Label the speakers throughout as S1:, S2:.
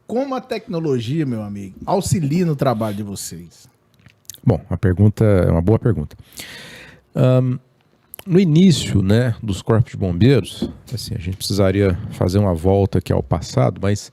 S1: Como a tecnologia, meu amigo, auxilia no trabalho de vocês?
S2: Bom, a pergunta é uma boa pergunta. No início, né, dos corpos de bombeiros, assim, a gente precisaria fazer uma volta aqui ao passado, mas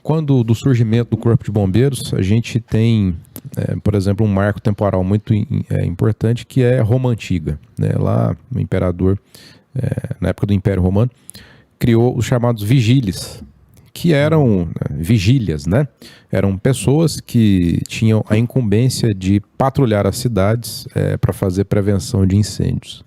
S2: quando do surgimento do Corpo de Bombeiros, a gente tem, por exemplo, um marco temporal muito importante, que é Roma Antiga, né? Lá o imperador, na época do Império Romano, criou os chamados vigiles, que eram vigílias, né? Eram pessoas que tinham a incumbência de patrulhar as cidades para fazer prevenção de incêndios.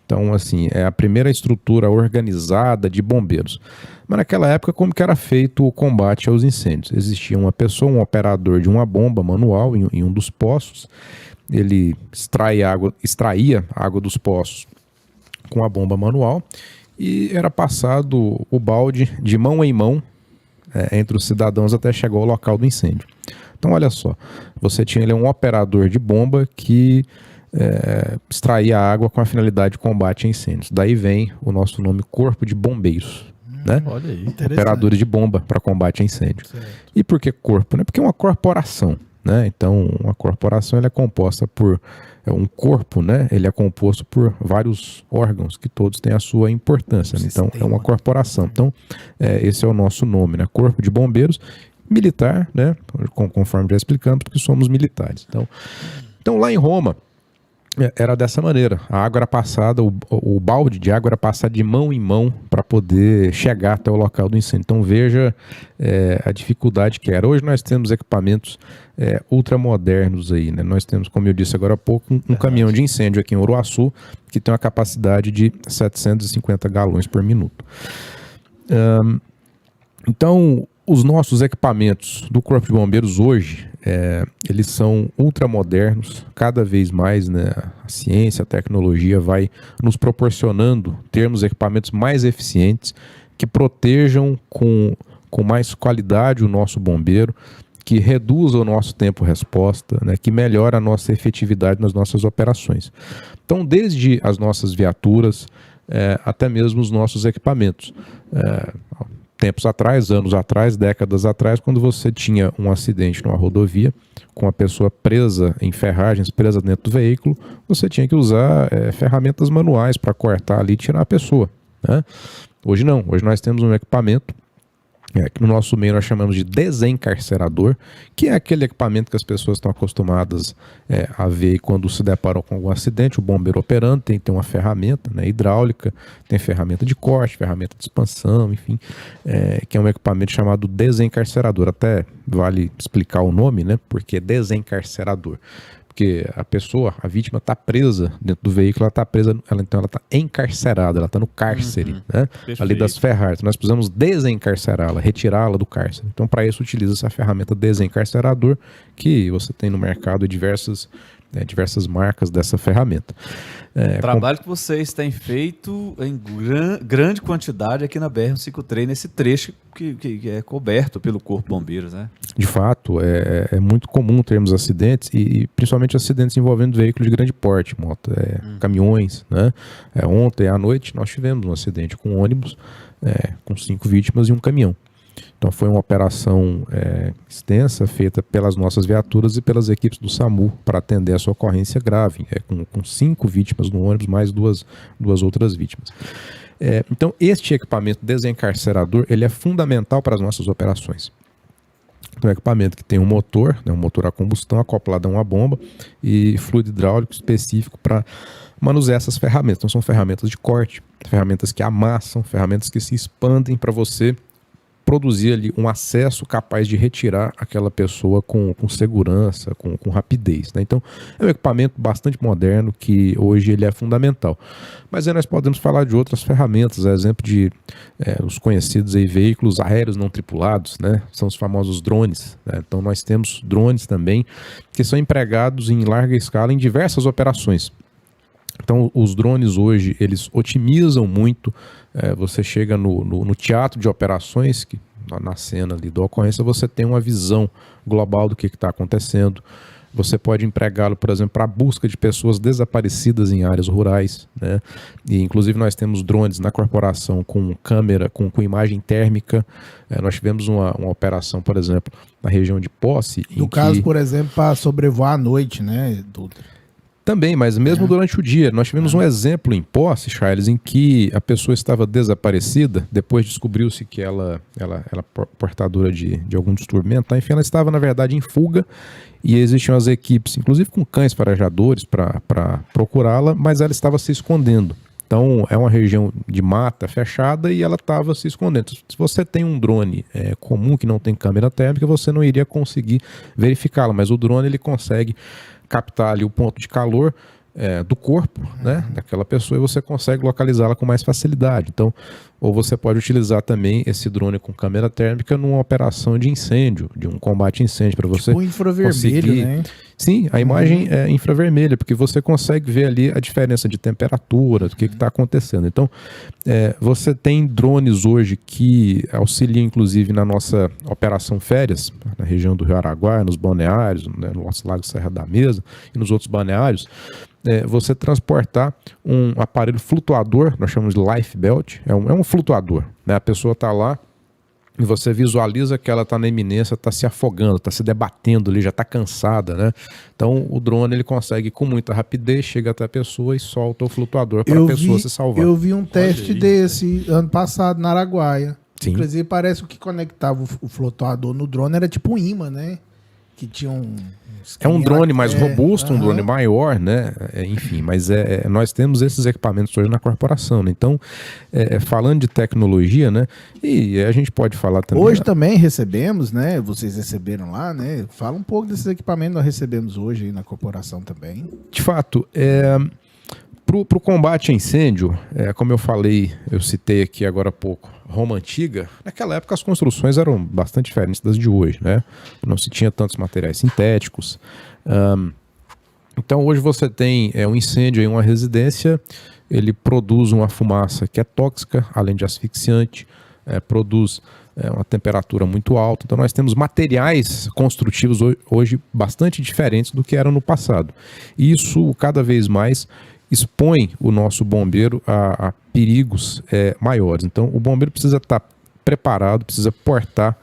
S2: Então, assim, é a primeira estrutura organizada de bombeiros. Mas naquela época, como que era feito o combate aos incêndios? Existia uma pessoa, um operador de uma bomba manual em um dos poços. Ele extraía água dos poços com a bomba manual e era passado o balde de mão em mão entre os cidadãos até chegar ao local do incêndio. Então, olha só, você tinha ali um operador de bomba que extrair a água com a finalidade de combate a incêndios. Daí vem o nosso nome Corpo de Bombeiros, né?
S1: Olha aí,
S2: Operadores de bomba para combate a incêndio.
S1: Certo.
S2: E por que corpo? Né? Porque é uma corporação, né? Então, uma corporação ela é composta por um corpo, né? Ele é composto por vários órgãos que todos têm a sua importância. Né? Então, é uma corporação. Então, esse é o nosso nome, né? Corpo de Bombeiros Militar, né? Conforme já explicamos, porque somos militares. Então lá em Roma, era dessa maneira. A água era passada, o balde de água era passado de mão em mão para poder chegar até o local do incêndio. Então veja a dificuldade que era. Hoje nós temos equipamentos ultramodernos aí, né? Nós temos, como eu disse agora há pouco, um caminhão de incêndio aqui em Uruaçu que tem uma capacidade de 750 galões por minuto. Então, os nossos equipamentos do Corpo de Bombeiros hoje, eles são ultramodernos, cada vez mais, né, a ciência, a tecnologia vai nos proporcionando termos equipamentos mais eficientes, que protejam com mais qualidade o nosso bombeiro, que reduza o nosso tempo-resposta, né, que melhora a nossa efetividade nas nossas operações. Então, desde as nossas viaturas, até mesmo os nossos equipamentos. Tempos atrás, anos atrás, décadas atrás, quando você tinha um acidente numa rodovia com a pessoa presa em ferragens, presa dentro do veículo, você tinha que usar ferramentas manuais para cortar ali e tirar a pessoa, né? Hoje não, hoje nós temos um equipamento que no nosso meio nós chamamos de desencarcerador, que é aquele equipamento que as pessoas estão acostumadas a ver quando se deparam com algum acidente. O bombeiro operando tem uma ferramenta, né, hidráulica, tem ferramenta de corte, ferramenta de expansão, enfim, que é um equipamento chamado desencarcerador. Até vale explicar o nome, né, porque desencarcerador. Porque a pessoa, a vítima está presa dentro do veículo, ela está presa, então ela está encarcerada, ela está no cárcere, né? Ali das ferragens. Nós precisamos desencarcerá-la, retirá-la do cárcere. Então, para isso, utiliza essa ferramenta desencarcerador, que você tem no mercado diversas marcas dessa ferramenta.
S3: Trabalho que vocês têm feito em grande quantidade aqui na BR-153, nesse trecho que é coberto pelo Corpo de Bombeiros, né?
S2: De fato, é muito comum termos acidentes, e principalmente acidentes envolvendo veículos de grande porte, moto, caminhões, né? Ontem à noite nós tivemos um acidente com um ônibus com 5 vítimas e um caminhão. Então foi uma operação extensa, feita pelas nossas viaturas e pelas equipes do SAMU para atender essa ocorrência grave, com 5 vítimas no ônibus, mais duas outras vítimas. Então este equipamento desencarcerador, ele é fundamental para as nossas operações. Então, é um equipamento que tem um motor, né, um motor a combustão acoplado a uma bomba e fluido hidráulico específico para manusear essas ferramentas. Então são ferramentas de corte, ferramentas que amassam, ferramentas que se expandem para você produzir ali um acesso capaz de retirar aquela pessoa com segurança, com rapidez, né? Então é um equipamento bastante moderno que hoje ele é fundamental. Mas aí nós podemos falar de outras ferramentas, exemplo de os conhecidos aí, veículos aéreos não tripulados, né? São os famosos drones, né? Então nós temos drones também que são empregados em larga escala em diversas operações. Então os drones hoje, eles otimizam muito, você chega no teatro de operações, que na cena ali da ocorrência você tem uma visão global do que está acontecendo, Você pode empregá-lo, por exemplo, para a busca de pessoas desaparecidas em áreas rurais, né? E, inclusive, nós temos drones na corporação com câmera, com imagem térmica. Nós tivemos uma operação, por exemplo, na região de Posse.
S1: No caso, por exemplo, para sobrevoar à noite, né, Dutra?
S2: Também, mas mesmo durante o dia. Nós tivemos um exemplo em Posse, Charles, em que a pessoa estava desaparecida, depois descobriu-se que ela portadora de algum distúrbio mental. Enfim, ela estava, na verdade, em fuga e existiam as equipes, inclusive com cães farejadores, para procurá-la, mas ela estava se escondendo. Então, é uma região de mata fechada e ela estava se escondendo. Se você tem um drone comum que não tem câmera térmica, você não iria conseguir verificá-la, mas o drone ele consegue captar ali o ponto de calor do corpo, né, daquela pessoa, e você consegue localizá-la com mais facilidade. Então, ou você pode utilizar também esse drone com câmera térmica numa operação de incêndio, de um combate a incêndio, para você
S1: tipo infravermelho,
S2: conseguir...
S1: né?
S2: Sim, a imagem é infravermelha, porque você consegue ver ali a diferença de temperatura, do que está acontecendo. Então, você tem drones hoje que auxiliam, inclusive, na nossa operação férias, na região do Rio Araguaia, nos balneários, né, no nosso Lago Serra da Mesa e nos outros balneários, você transportar um aparelho flutuador, nós chamamos de life belt, é um flutuador, né? A pessoa está lá e você visualiza que ela está na iminência, está se afogando, está se debatendo ali, já está cansada, né? Então o drone ele consegue com muita rapidez, chega até a pessoa e solta o flutuador para a pessoa se salvar.
S1: Eu vi um teste desse ano passado na Araguaia.
S2: Sim.
S1: Inclusive parece que o que conectava o flutuador no drone era tipo um imã, né? Que tinha
S2: É um drone mais robusto, um drone maior, né? Enfim, mas nós temos esses equipamentos hoje na corporação, né? Então, falando de tecnologia, né? E a gente pode falar também...
S1: Hoje também recebemos, né? Vocês receberam lá, né? Fala um pouco desses equipamentos que nós recebemos hoje aí na corporação também.
S2: De fato, para o combate a incêndio, como eu falei, eu citei aqui agora há pouco, Roma Antiga, naquela época as construções eram bastante diferentes das de hoje, né? Não se tinha tantos materiais sintéticos. Então hoje você tem um incêndio em uma residência, ele produz uma fumaça que é tóxica, além de asfixiante, produz uma temperatura muito alta. Então nós temos materiais construtivos hoje bastante diferentes do que eram no passado. E isso cada vez mais expõe o nosso bombeiro a perigos maiores. Então, o bombeiro precisa estar preparado, precisa portar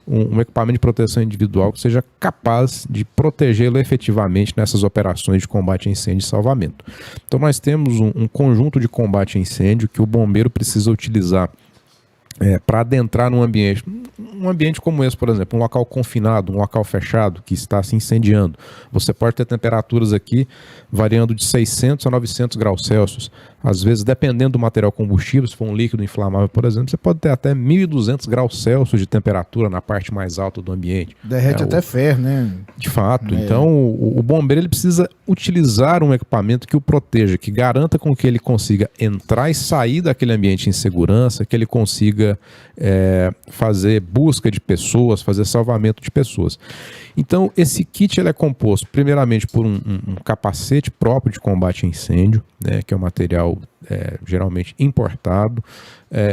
S2: um equipamento de proteção individual que seja capaz de protegê-lo efetivamente nessas operações de combate a incêndio e salvamento. Então, nós temos um conjunto de combate a incêndio que o bombeiro precisa utilizar para adentrar num ambiente, como esse, por exemplo, um local confinado, um local fechado que está se incendiando. Você pode ter temperaturas aqui variando de 600 a 900 graus Celsius. Às vezes, dependendo do material combustível, se for um líquido inflamável, por exemplo, você pode ter até 1.200 graus Celsius de temperatura na parte mais alta do ambiente.
S1: Derrete até ferro, né?
S2: De fato. Então, o bombeiro ele precisa utilizar um equipamento que o proteja, que garanta com que ele consiga entrar e sair daquele ambiente em segurança, que ele consiga fazer busca de pessoas, fazer salvamento de pessoas. Então, esse kit ele é composto primeiramente por um capacete próprio de combate a incêndio, né, que é um material geralmente importado.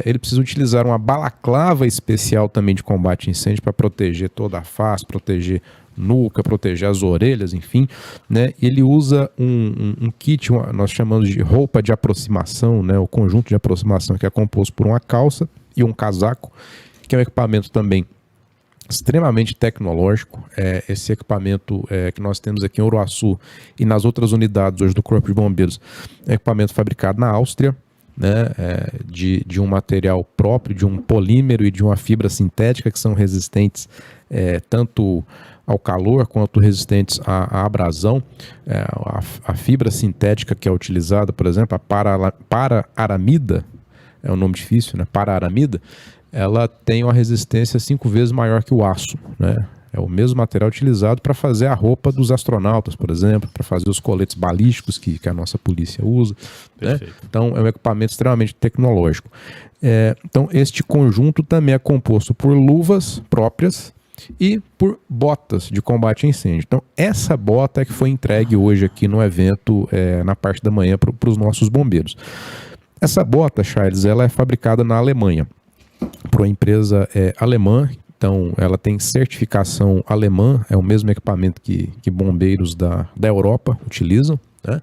S2: Ele precisa utilizar uma balaclava especial também de combate a incêndio para proteger toda a face, proteger nuca, proteger as orelhas, enfim, né? Ele usa um kit, nós chamamos de roupa de aproximação, né? O conjunto de aproximação que é composto por uma calça e um casaco, que é um equipamento também extremamente tecnológico. Esse equipamento que nós temos aqui em Uruaçu e nas outras unidades hoje do Corpo de Bombeiros, é equipamento fabricado na Áustria, né, de um material próprio, de um polímero e de uma fibra sintética que são resistentes tanto ao calor quanto resistentes à abrasão. A fibra sintética que é utilizada, por exemplo, a para-aramida, é um nome difícil, né? Para-aramida, ela tem uma resistência 5 vezes maior que o aço, né? É o mesmo material utilizado para fazer a roupa dos astronautas, por exemplo, para fazer os coletes balísticos que a nossa polícia usa, né? Então, é um equipamento extremamente tecnológico. Então, este conjunto também é composto por luvas próprias e por botas de combate a incêndio. Então, essa bota é que foi entregue hoje aqui no evento, na parte da manhã, para os nossos bombeiros. Essa bota, Charles, ela é fabricada na Alemanha, por uma empresa alemã Então, ela tem certificação alemã, é o mesmo equipamento que bombeiros da Europa utilizam, né?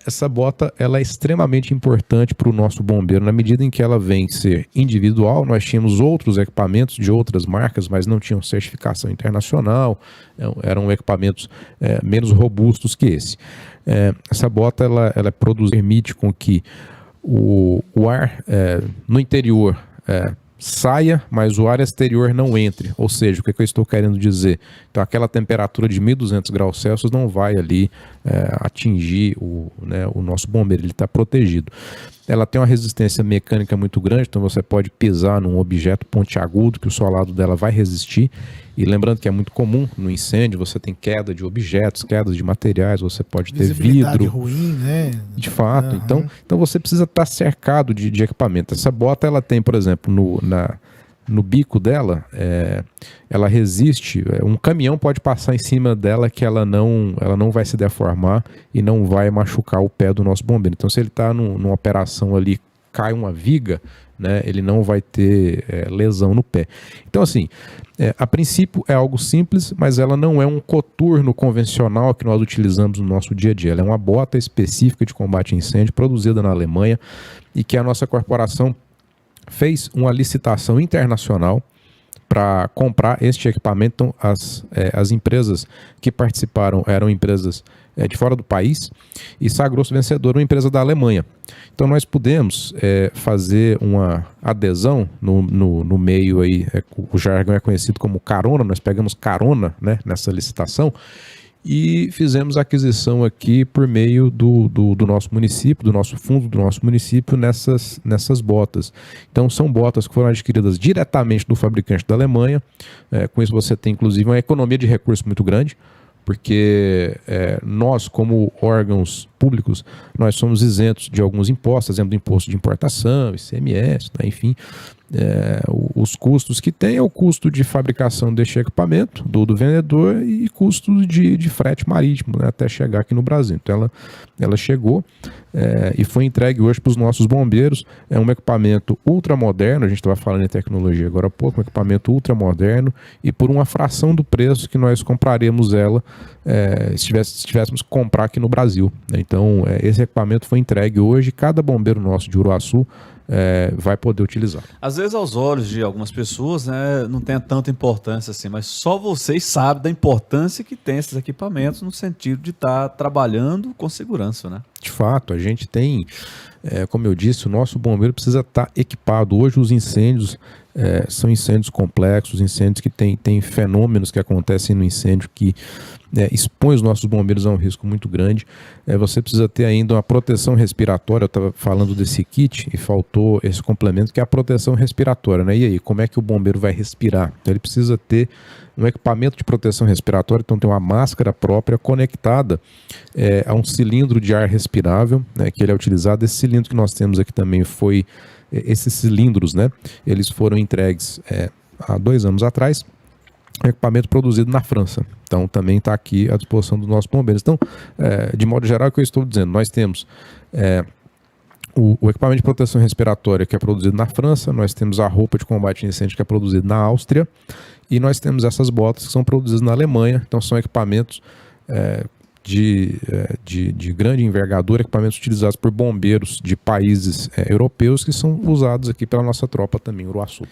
S2: Essa bota ela é extremamente importante para o nosso bombeiro, na medida em que ela vem ser individual. Nós tínhamos outros equipamentos de outras marcas, mas não tinham certificação internacional, eram equipamentos menos robustos que esse. Essa bota ela permite com que o ar no interior saia, mas o ar exterior não entre. Ou seja, o que eu estou querendo dizer? Então, aquela temperatura de 1.200 graus Celsius não vai ali atingir o nosso bombeiro, ele está protegido. Ela tem uma resistência mecânica muito grande, então você pode pisar num objeto pontiagudo que o solado dela vai resistir. E lembrando que é muito comum no incêndio, você tem queda de objetos, quedas de materiais, você pode ter vidro.
S1: Ruim, né?
S2: De fato. Uhum. Então você precisa estar cercado de equipamento. Essa bota ela tem, por exemplo, no bico dela, ela resiste. Um caminhão pode passar em cima dela que ela não vai se deformar e não vai machucar o pé do nosso bombeiro. Então, se ele está numa operação ali, cai uma viga, né, ele não vai ter lesão no pé. Então, assim, a princípio é algo simples, mas ela não é um coturno convencional que nós utilizamos no nosso dia a dia. Ela é uma bota específica de combate a incêndio, produzida na Alemanha, e que a nossa corporação fez uma licitação internacional para comprar este equipamento. Então, as empresas que participaram eram empresas de fora do país e sagrou-se vencedora uma empresa da Alemanha. Então nós pudemos fazer uma adesão no meio aí, o jargão é conhecido como carona, nós pegamos carona, né, nessa licitação e fizemos a aquisição aqui por meio do nosso município, do nosso fundo do nosso município nessas botas. Então são botas que foram adquiridas diretamente do fabricante da Alemanha. Com isso você tem inclusive uma economia de recursos muito grande, porque nós, como órgãos públicos, nós somos isentos de alguns impostos, exemplo do imposto de importação, ICMS, né, enfim, os custos que tem é o custo de fabricação deste equipamento, do vendedor, e custo de frete marítimo, né, até chegar aqui no Brasil. Então ela chegou e foi entregue hoje para os nossos bombeiros. É um equipamento ultramoderno, a gente estava falando em tecnologia agora há pouco, um equipamento ultramoderno e por uma fração do preço que nós compraremos ela se tivéssemos que comprar aqui no Brasil. Então esse equipamento foi entregue hoje, cada bombeiro nosso de Uruaçu vai poder utilizar.
S3: Às vezes aos olhos de algumas pessoas, né, não tem tanta importância assim, mas só vocês sabem da importância que tem esses equipamentos no sentido de estar trabalhando com segurança, né?
S2: De fato, a gente tem, como eu disse, o nosso bombeiro precisa estar equipado. Hoje os incêndios são incêndios complexos, incêndios que tem fenômenos que acontecem no incêndio que expõe os nossos bombeiros a um risco muito grande. Você precisa ter ainda uma proteção respiratória. Eu estava falando desse kit e faltou esse complemento, que é a proteção respiratória, né? E aí, como é que o bombeiro vai respirar? Então ele precisa ter um equipamento de proteção respiratória, então tem uma máscara própria conectada a um cilindro de ar respirável, né, que ele é utilizado. Esse cilindro que nós temos aqui também foi... Esses cilindros, né, eles foram entregues há 2 anos atrás, equipamento produzido na França. Então também está aqui à disposição dos nossos bombeiros. Então, de modo geral, é o que eu estou dizendo, nós temos o equipamento de proteção respiratória que é produzido na França, nós temos a roupa de combate a incêndio que é produzida na Áustria e nós temos essas botas que são produzidas na Alemanha. Então são equipamentos de grande envergadura, equipamentos utilizados por bombeiros de países europeus que são usados aqui pela nossa tropa também, Uruaçu.